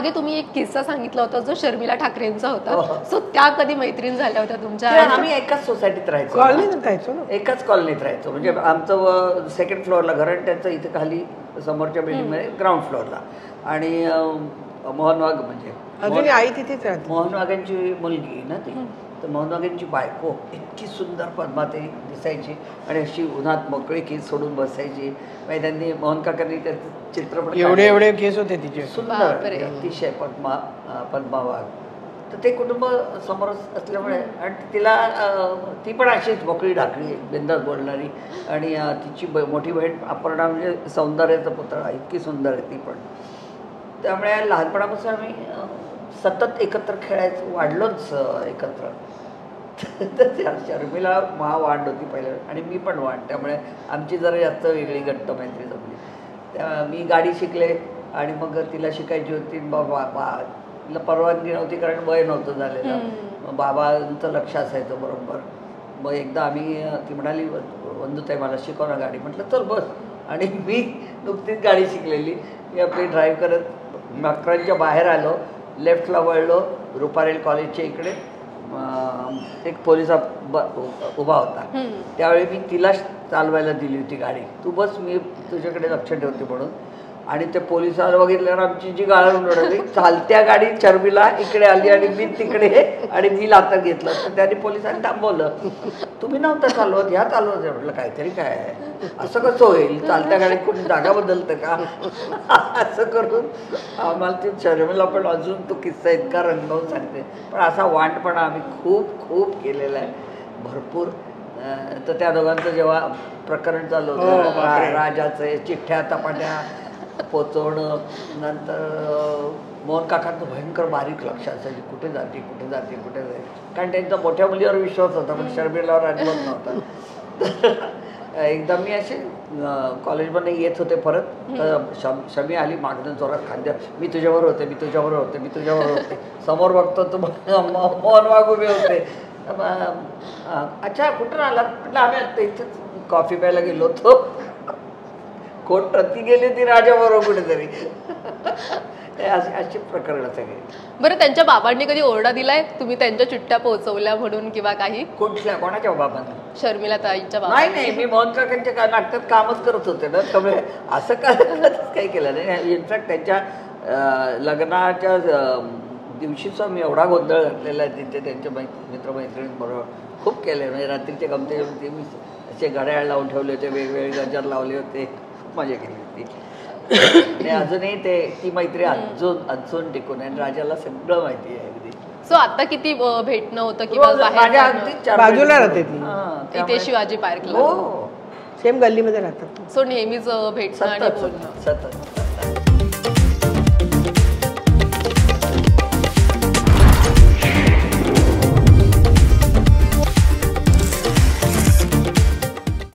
आधी तुम्ही एक किस्सा सांगितला होता जो शर्मिला ठाकरेंचा होता. सो त्या कधी मैत्रीण झाल्या होत्या तुमच्या? आम्ही एकाच सोसायटीत राहायचो, कॉलनीत राहायचो ना, एकाच कॉलनीत राहायचो. म्हणजे आमचं सेकंड फ्लोअरला घर आणि त्यांचं इथे खाली समोरच्या बिल्डिंगमध्ये ग्राउंड फ्लोअरला. आणि मोहन वाघ म्हणजे अजूनही आई तिथेच राहते. मोहन वाघांची मुलगी ना ती. तर मोहन वाघांची बायको इतकी सुंदर पद्माते दिसायची आणि अशी उन्हात मोकळी केस सोडून बसायची. म्हणजे त्यांनी मोहन काकांनी त्याचं चित्रपट एवढे केस होते तिचे, सुंदर अतिशय पद्मा वाघ. तर ते कुटुंब समोरच असल्यामुळे आणि तिला ती पण अशीच मोकळी ढाकळी बिंदास बोलणारी. आणि तिची मोठी बहीण अपर्णा म्हणजे सौंदर्याचा पुतळा, इतकी सुंदर आहे ती पण. त्यामुळे लहानपणापासून आम्ही सतत एकत्र खेळायचो, वाढलोच एकत्र. तर शर्मिला वांड होती पहिल्या आणि मी पण वांड, त्यामुळे आमची जरा जास्त वेगळी घट्ट मैत्री जमली. त्या मी गाडी शिकले आणि मग तिला शिकायची होती. तिला परवानगी नव्हती कारण वय नव्हतं झालेलं. मग बाबांचं लक्ष असायचं बरोबर. मग एकदा आम्ही ती म्हणाली वंदुताई मला शिकव ना गाडी. म्हटलं चल बस. आणि मी नुकतीच गाडी शिकलेली. मी आपली ड्राईव्ह करत मकरांच्या बाहेर आलो, लेफ्टला वळलो, रुपारेल कॉलेजच्या इकडे एक पोलिस उभा होता. त्यावेळी मी तिला चालवायला दिली होती गाडी. तू बस, मी तुझ्याकडे लक्ष ठेवते म्हणून. आणि ते पोलिसाला बघितल्यावर आमची जी गाळण उडवली. चालत्या गाडीत शर्मिला इकडे आली आणि मी तिकडे, आणि मी लातात घेतलं. तर त्यांनी पोलिसांनी थांबवलं. तुम्ही नव्हता चालवत, ह्या चालवत. म्हटलं काहीतरी काय आहे, असं कसं होईल, चालत्या गाडीत कोणी जागा बदलतं का? असं करून आम्हाला ती शर्मिला पण अजून तो किस्सा इतका रंगवून सांगते. पण असा वांडपणा आम्ही खूप खूप केलेला आहे, भरपूर. तर त्या दोघांचं जेव्हा प्रकरण चालू होतं राजाचं, चिठ्ठ्या तपाट्या पोचवणं, नंतर मोहन काकांचं भयंकर बारीक लक्ष असायचे, कुठे जाते कुठे जाते कुठे जाते. कारण त्यांचा मोठ्या मुलीवर विश्वास होता पण शर्मिलावर अजिबात नव्हता. एकदा मी असे कॉलेजमध्ये येत होते परत, तर शमी आली मागणं जोरात खांद्या, मी तुझ्यावर होते, मी तुझ्यावर होते, मी तुझ्यावर होते. समोर बघतो तर मोहन वाघ उभे होते. अच्छा कुठून आला? म्हटलं आम्ही आता इथेच कॉफी प्यायला गेलो होतो. कोण प्रती गेली ती राजाबरोबर कुठेतरी. अशी प्रकरण सगळे. बरं, त्यांच्या बाबांनी कधी ओरडा दिलाय तुम्ही त्यांच्या चिठ्ठ्या पोहोचवल्या म्हणून किंवा काही? कोणाच्या बाबांना? शर्मिला ताईंच्या बाबा? नाही, मी मोहन काकांच्या नाटकात कामच करत होते ना, त्यामुळे असं काही केलं नाही. इनफॅक्ट त्यांच्या लग्नाच्या दिवशीचा मी एवढा गोंधळ घातलेला आहे तिथे त्यांच्या मित्रमैत्रिणींबरोबर. खूप केलं म्हणजे रात्रीचे गमते मी असे घड्याळ लावून ठेवले होते, वेगवेगळे गजर लावले होते, खूप मजा केली होती. आणि अजूनही ती मैत्री अजून टिकून आहे. राजाला सगळं माहिती आहे अगदी. सो आता किती भेटणं होतं किंवा माझ्या अगदी बाजूला राहते तिथे शिवाजी पार्कला? हो, सेम गल्लीमध्ये राहतात. सो नेहमीच भेटणं आणि बोलणं सतत.